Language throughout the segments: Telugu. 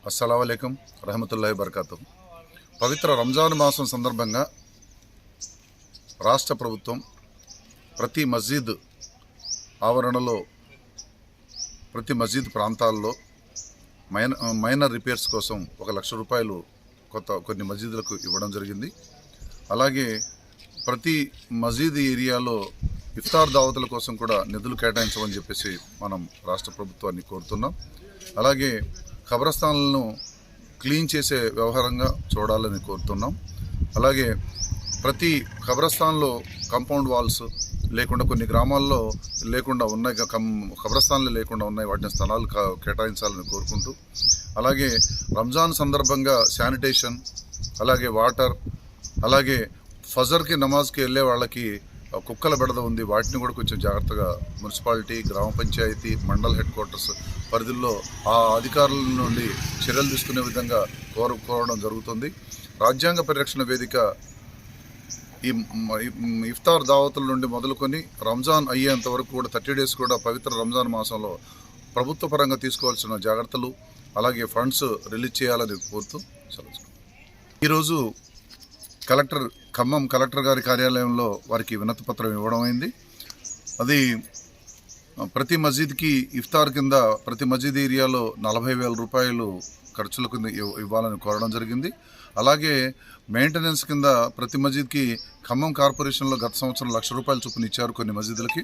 అస్సలాము అలైకుం రహమతుల్లాహి బర్కాతు. పవిత్ర రంజాన్ మాసం సందర్భంగా రాష్ట్ర ప్రభుత్వం ప్రతి మస్జిద్ ఆవరణలో, ప్రతి మస్జిద్ ప్రాంతాల్లో మైనర్ రిపేర్స్ కోసం 1 లక్ష రూపాయలు కొన్ని మస్జిద్లకు ఇవ్వడం జరిగింది. అలాగే ప్రతి మస్జిద్ ఏరియాలో ఇఫ్తార్ దావతుల కోసం కూడా నిధులు కేటాయించమని చెప్పేసి మనం రాష్ట్ర ప్రభుత్వాన్ని కోరుతున్నాం. అలాగే ఖబరస్థాన్లను క్లీన్ చేసే వ్యవహారంగా చూడాలని కోరుతున్నాం. అలాగే ప్రతి ఖబరస్థాన్లో కాంపౌండ్ వాల్స్ లేకుండా, కొన్ని గ్రామాల్లో లేకుండా ఉన్నాయి, ఖబరస్థాన్లు లేకుండా ఉన్నాయి, వాటిని స్థలాలు కేటాయించాలని కోరుకుంటూ, అలాగే రంజాన్ సందర్భంగా శానిటేషన్, అలాగే వాటర్, అలాగే ఫజర్కి నమాజ్కి వెళ్ళే వాళ్ళకి కుక్కల బెడద ఉంది, వాటిని కూడా కొంచెం జాగ్రత్తగా మున్సిపాలిటీ, గ్రామ పంచాయతీ, మండల్ హెడ్ క్వార్టర్స్ పరిధిలో ఆ అధికారుల నుండి చర్యలు తీసుకునే విధంగా కోరడం జరుగుతుంది. రాజ్యాంగ పరిరక్షణ వేదిక ఈ ఇఫ్తార్ దావతుల నుండి మొదలుకొని రంజాన్ అయ్యేంత వరకు కూడా 30 days కూడా పవిత్ర రంజాన్ మాసంలో ప్రభుత్వ పరంగా తీసుకోవాల్సిన జాగ్రత్తలు, అలాగే ఫండ్స్ రిలీజ్ చేయాలని కోరుతూ సెలవు. ఈరోజు ఖమ్మం కలెక్టర్ గారి కార్యాలయంలో వారికి వినతి పత్రం ఇవ్వడం అయింది. అది ప్రతి మస్జిద్కి ఇఫ్తార్ కింద ప్రతి మస్జిద్ ఏరియాలో 40,000 రూపాయలు ఖర్చుల కింద ఇవ్వాలని కోరడం జరిగింది. అలాగే మెయింటెనెన్స్ కింద ప్రతి మస్జిద్కి ఖమ్మం కార్పొరేషన్లో గత సంవత్సరం 1 లక్ష రూపాయలు చొప్పున ఇచ్చారు కొన్ని మస్జిద్లకి.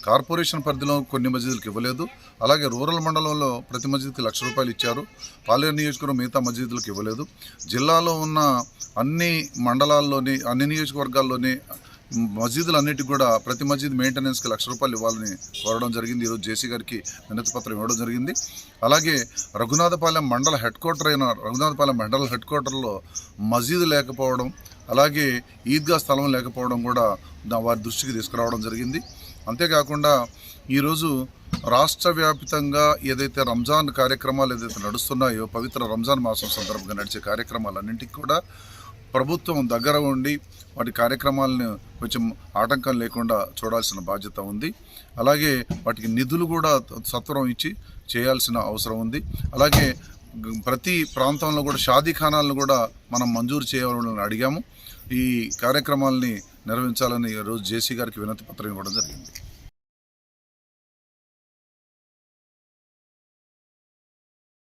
కార్పొరేషన్ పరిధిలో కొన్ని మస్జిద్లకు ఇవ్వలేదు. అలాగే రూరల్ మండలంలో ప్రతి మస్జిద్కి 1 లక్ష రూపాయలు ఇచ్చారు. పాలేరు నియోజకవర్గం మిగతా మస్జిద్లకు ఇవ్వలేదు. జిల్లాలో ఉన్న అన్ని మండలాల్లోని, అన్ని నియోజకవర్గాల్లోని మస్జిద్లన్నిటికి కూడా ప్రతి మస్జిద్ మెయింటెనెన్స్కి 1 లక్ష రూపాయలు ఇవ్వాలని కోరడం జరిగింది. ఈరోజు జేసీ గారికి వినతి పత్రం ఇవ్వడం జరిగింది. అలాగే రఘునాథపాలెం మండల హెడ్ క్వార్టర్లో మస్జిద్ లేకపోవడం, అలాగే ఈద్గా స్థలం లేకపోవడం కూడా వారి దృష్టికి తీసుకురావడం జరిగింది. అంతేకాకుండా ఈరోజు రాష్ట్ర వ్యాప్తంగా ఏదైతే రంజాన్ కార్యక్రమాలు ఏదైతే నడుస్తున్నాయో, పవిత్ర రంజాన్ మాసం సందర్భంగా నడిచే కార్యక్రమాలన్నింటికి కూడా ప్రభుత్వం దగ్గర ఉండి వాటి కార్యక్రమాలను కొంచెం ఆటంకం లేకుండా చూడాల్సిన బాధ్యత ఉంది. అలాగే వాటికి నిధులు కూడా సత్వరం ఇచ్చి చేయాల్సిన అవసరం ఉంది. అలాగే ప్రతి ప్రాంతంలో కూడా షాదీఖానాలను కూడా మనం మంజూరు చేయాలని అడిగాము. ఈ కార్యక్రమాలని నిర్వహించాలని ఈరోజు జేసీ గారికి వినతి పత్రం ఇవ్వడం జరిగింది.